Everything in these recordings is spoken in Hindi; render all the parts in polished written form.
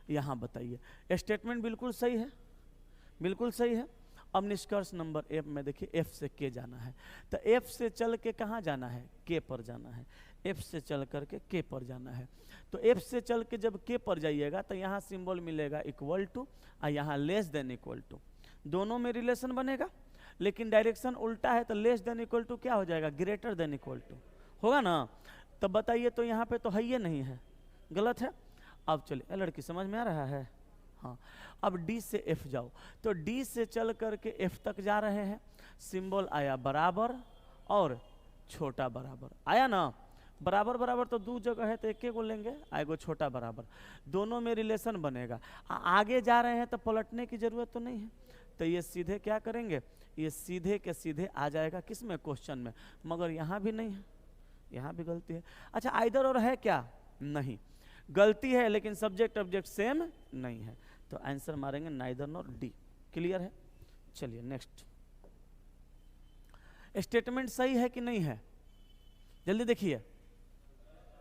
यहाँ बताइए स्टेटमेंट बिल्कुल सही है, बिल्कुल सही है। अब निष्कर्ष नंबर एफ में देखिए, एफ से के जाना है, तो एफ से चल के कहाँ जाना है, के पर जाना है। एफ से चल करके के पर जाना है, तो एफ से चल के जब के पर जाइएगा तो यहाँ सिंबल मिलेगा इक्वल टू और यहाँ लेस देन इक्वल टू, दोनों में रिलेशन बनेगा, लेकिन डायरेक्शन उल्टा है तो लेस देन इक्वल टू क्या हो जाएगा, ग्रेटर देन इक्वल टू होगा ना। तब बताइए, तो यहाँ पे तो है ये नहीं है, गलत है। अब चलिए लड़की समझ में आ रहा है, हाँ। अब डी से एफ जाओ, तो डी से चल करके एफ तक जा रहे हैं, सिंबल आया बराबर और छोटा बराबर आया ना। बराबर बराबर तो दो जगह है तो एक को लेंगे, आएगो छोटा बराबर, दोनों में रिलेशन बनेगा। आगे जा रहे हैं तो पलटने की जरूरत तो नहीं है, तो ये सीधे क्या करेंगे, ये सीधे के सीधे आ जाएगा किस में, क्वेश्चन में। मगर यहाँ भी नहीं है, यहाँ भी गलती है। अच्छा आइदर और है क्या, नहीं, गलती है लेकिन सब्जेक्ट ऑब्जेक्ट सेम नहीं है, तो आंसर मारेंगे नाइदर नॉर डी। क्लियर है। चलिए नेक्स्ट, स्टेटमेंट सही है कि नहीं है, जल्दी देखिए,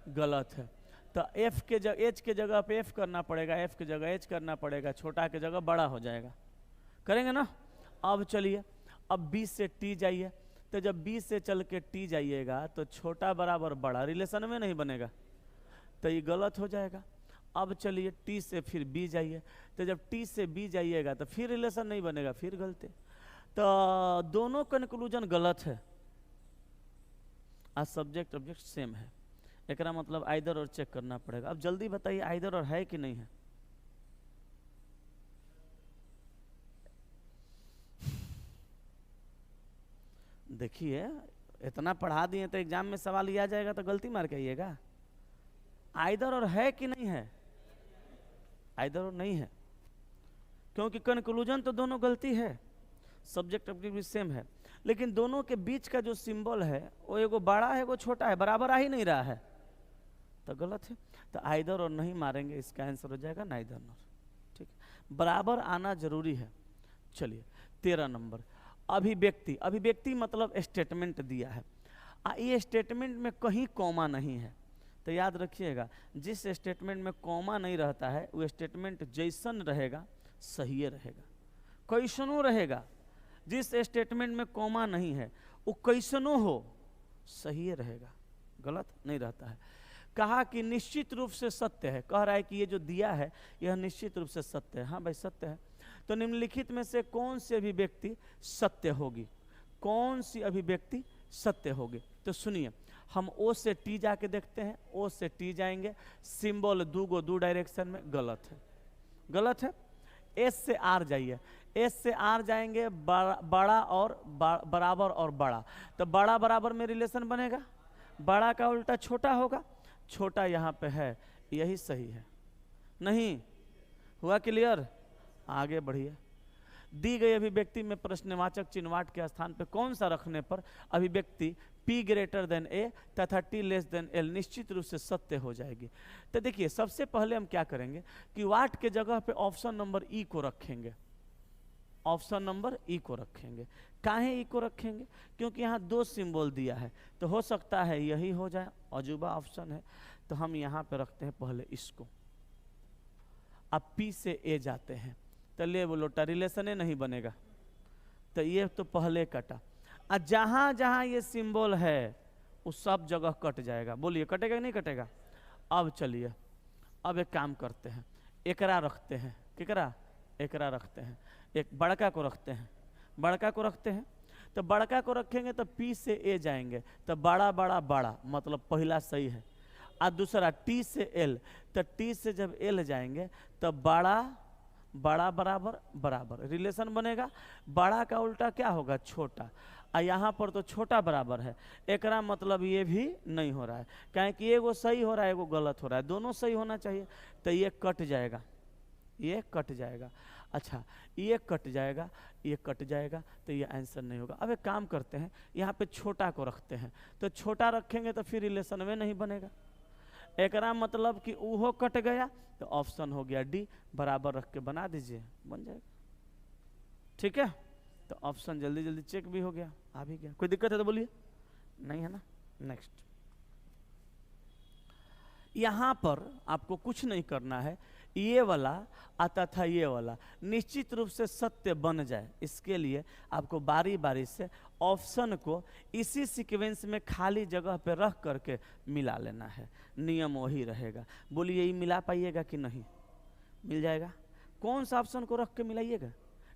गलत है। तो एफ के जगह एच के जगह पे एफ करना पड़ेगा, एफ के जगह एच करना पड़ेगा, छोटा के जगह बड़ा हो जाएगा, करेंगे ना। अब चलिए, अब बी से टी जाइए, तो जब बी से चल के टी जाइएगा तो छोटा बराबर बड़ा रिलेशन में नहीं बनेगा, तो ये गलत हो जाएगा। अब चलिए टी से फिर बी जाइए, तो जब टी से बी जाइएगा तो फिर रिलेशन नहीं बनेगा, फिर गलती। तो दोनों कंक्लूजन गलत है, आज सब्जेक्ट ऑब्जेक्ट सेम है, एक मतलब आइदर और चेक करना पड़ेगा। अब जल्दी बताइए आइदर और है कि नहीं है। देखिए इतना पढ़ा दिए तो एग्जाम में सवाल लिया जाएगा तो गलती मार के आइएगा। आइदर और है कि नहीं है, आइदर और नहीं है, क्योंकि कंक्लूजन तो दोनों गलती है, सब्जेक्ट ऑब्जेक्ट भी सेम है, लेकिन दोनों के बीच का जो सिंबल है वो एगो बड़ा है एगो छोटा है, बराबर आ ही नहीं रहा है, तो गलत है। तो आइदर और नहीं मारेंगे, इसका आंसर हो जाएगा नाइदर नॉर। ठीक है, बराबर आना जरूरी है। चलिए 13 नंबर, अभिव्यक्ति। अभिव्यक्ति मतलब स्टेटमेंट दिया है, ये स्टेटमेंट में कहीं कॉमा नहीं है, तो याद रखिएगा जिस स्टेटमेंट में कॉमा नहीं रहता है वो स्टेटमेंट जैसन रहेगा सही रहेगा, कैसनो रहेगा। जिस स्टेटमेंट में कॉमा नहीं है वो कैसनो हो सही रहेगा, गलत नहीं रहता है। कहा कि निश्चित रूप से सत्य है, कह रहा है कि ये जो दिया है यह निश्चित रूप से सत्य है, हाँ भाई सत्य है। तो निम्नलिखित में से कौन सी अभिव्यक्ति सत्य होगी, कौन सी अभिव्यक्ति सत्य होगी। तो सुनिए, हम ओ से टी जाके देखते हैं, ओ से टी जाएंगे, सिंबल दो डायरेक्शन में, गलत है, गलत है। एस से आर जाइए, एस से आर जाएंगे, बड़ा और बराबर और बड़ा, तो बड़ा बराबर में रिलेशन बनेगा, बड़ा का उल्टा छोटा होगा, छोटा यहाँ पे है, यही सही है। नहीं हुआ क्लियर, आगे बढ़िए। दी गई अभिव्यक्ति में प्रश्नवाचक चिन्हवाट के स्थान पे कौन सा रखने पर अभिव्यक्ति P ग्रेटर देन A तथा T लेस देन L निश्चित रूप से सत्य हो जाएगी। तो देखिए सबसे पहले हम क्या करेंगे कि वाट के जगह पे ऑप्शन नंबर E को रखेंगे, ऑप्शन नंबर E को रखेंगे। काहे E को रखेंगे, क्योंकि यहाँ दो सिंबल दिया है, तो हो सकता है यही हो जाए, अजूबा ऑप्शन है, तो हम यहाँ पे रखते हैं पहले इसको। अब P से A जाते हैं, तो ले वो लोटा रिलेशन नहीं बनेगा, तो ये तो पहले कटा, और जहां जहां ये सिंबल है उस सब जगह कट जाएगा। बोलिए कटेगा कि नहीं कटेगा। अब चलिए, अब एक काम करते हैं, एकरा रखते हैं, केकरा, एकरा रखते हैं, एक बड़का को रखते हैं, बड़का को रखते हैं, तो बड़का को रखेंगे तो P से A जाएंगे, तो बड़ा बड़ा बड़ा मतलब पहला सही है, और दूसरा T से L, तो T से जब L जाएंगे तो बड़ा बड़ा बराबर बराबर रिलेशन बनेगा, बड़ा का उल्टा क्या होगा, छोटा, और यहाँ पर तो छोटा बराबर है, एकरा मतलब ये भी नहीं हो रहा है, कहें कि एगो सही हो रहा है एगो गलत हो रहा है, दोनों सही होना चाहिए, तो ये कट जाएगा, ये कट जाएगा। अच्छा ये कट जाएगा, ये कट जाएगा, तो ये आंसर नहीं होगा। अब एक काम करते हैं, यहाँ पे छोटा को रखते हैं, तो छोटा रखेंगे तो फिर रिलेशन में नहीं बनेगा, एकरा मतलब कि उहो कट गया, तो ऑप्शन हो गया डी, बराबर रख के बना दीजिए, बन जाएगा। ठीक है, तो ऑप्शन जल्दी जल्दी चेक भी हो गया, आ भी गया। कोई दिक्कत है तो बोलिए, नहीं है ना। नेक्स्ट, यहां पर आपको कुछ नहीं करना है, ये वाला तथा ये वाला निश्चित रूप से सत्य बन जाए, इसके लिए आपको बारी बारी से ऑप्शन को इसी सीक्वेंस में खाली जगह पे रख करके मिला लेना है, नियम वही रहेगा। बोलिए ये मिला पाइएगा कि नहीं? मिल जाएगा। कौन सा ऑप्शन को रख के मिलाइएगा?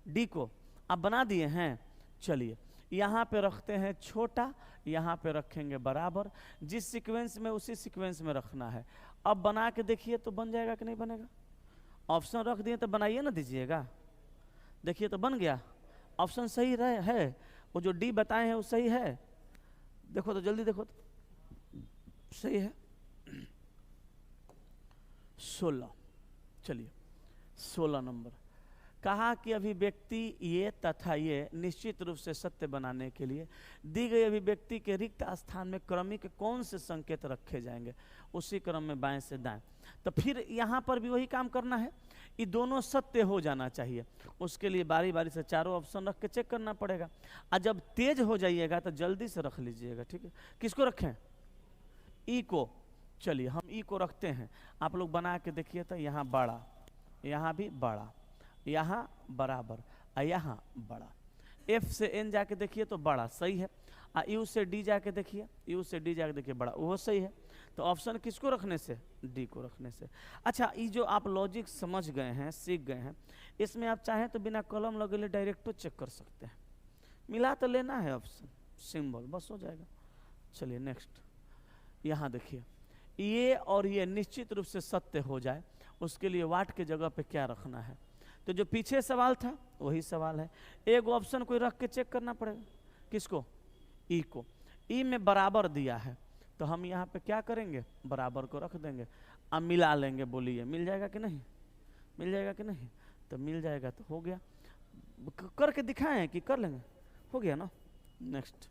डी को। आप बना दिए हैं, चलिए यहाँ पे रखते हैं छोटा, यहाँ पे रखेंगे बराबर, जिस सीक्वेंस में उसी सीक्वेंस में रखना है। अब बना के देखिए तो बन जाएगा कि नहीं बनेगा? ऑप्शन रख दिए तो बनाइए ना दीजिएगा, देखिए तो बन गया। ऑप्शन सही रहे है, वो जो डी बताए हैं वो सही है, देखो तो जल्दी देखो तो सही है। 16, चलिए 16 नंबर कहा कि अभिव्यक्ति ये तथा ये निश्चित रूप से सत्य बनाने के लिए दी गई अभिव्यक्ति के रिक्त स्थान में क्रमिक कौन से संकेत रखे जाएंगे, उसी क्रम में बाएं से दाएं। तो फिर यहाँ पर भी वही काम करना है, ये दोनों सत्य हो जाना चाहिए। उसके लिए बारी बारी से चारों ऑप्शन रख के चेक करना पड़ेगा। और जब तेज हो जाइएगा तो जल्दी से रख लीजिएगा, ठीक है? किसको रखें? ई को। चलिए हम ई को रखते हैं, आप लोग बना के देखिए तो यहाँ बड़ा, यहाँ भी बड़ा, यहाँ बराबर और यहाँ बड़ा। एफ से एन जाके देखिए तो बड़ा सही है, और यू से डी जाके देखिए, यू से डी जाके देखिए बड़ा, वो सही है। तो ऑप्शन किसको रखने से? डी को रखने से। अच्छा, ये जो आप लॉजिक समझ गए हैं, सीख गए हैं, इसमें आप चाहें तो बिना कलम लगे डायरेक्ट चेक कर सकते हैं। मिला तो लेना है ऑप्शन सिंबल, बस हो जाएगा। चलिए नेक्स्ट, यहाँ देखिए ये और ये निश्चित रूप से सत्य हो जाए, उसके लिए वाट के जगह पे क्या रखना है? तो जो पीछे सवाल था वही सवाल है, एक ऑप्शन कोई रख के चेक करना पड़ेगा। किसको? ई को। ई में बराबर दिया है तो हम यहाँ पे क्या करेंगे? बराबर को रख देंगे, अब मिला लेंगे। बोलिए मिल जाएगा कि नहीं? मिल जाएगा कि नहीं? तो मिल जाएगा तो हो गया। करके दिखाएं कि कर लेंगे? हो गया ना। नेक्स्ट,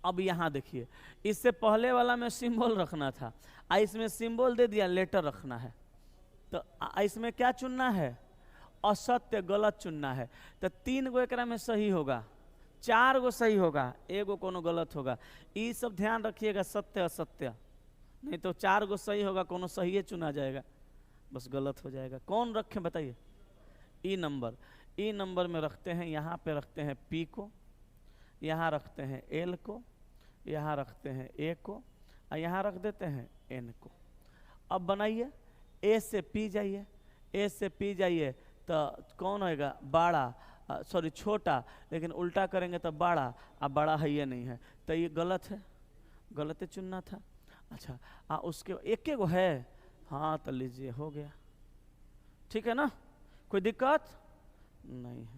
अब यहाँ देखिए, इससे पहले वाला में सिंबल रखना था, इसमें सिंबल दे दिया, लेटर रखना है। तो इसमें क्या चुनना है? असत्य, गलत चुनना है। तो 3 गो एकरा में सही होगा, 4 गो सही होगा, 1 गो कोनो गलत होगा। ये सब ध्यान रखिएगा, सत्य असत्य, नहीं तो 4 गो सही होगा, कोनो सही चुना जाएगा, बस गलत हो जाएगा। कौन रखें बताइए? ई नंबर। ई नंबर में रखते हैं, यहाँ पे रखते हैं पी को, यहाँ रखते हैं एल को, यहाँ रखते हैं ए को, और यहाँ रख देते हैं एन को। अब बनाइए, ए से पी जाइए, ए से पी जाइए तो कौन होएगा? बड़ा, सॉरी छोटा, लेकिन उल्टा करेंगे तो बड़ा, अब बड़ा है ये नहीं है, तो ये गलत है, गलत चुनना था। अच्छा, उसके एक गो है, हाँ तो लीजिए हो गया, ठीक है ना, कोई दिक्कत नहीं है।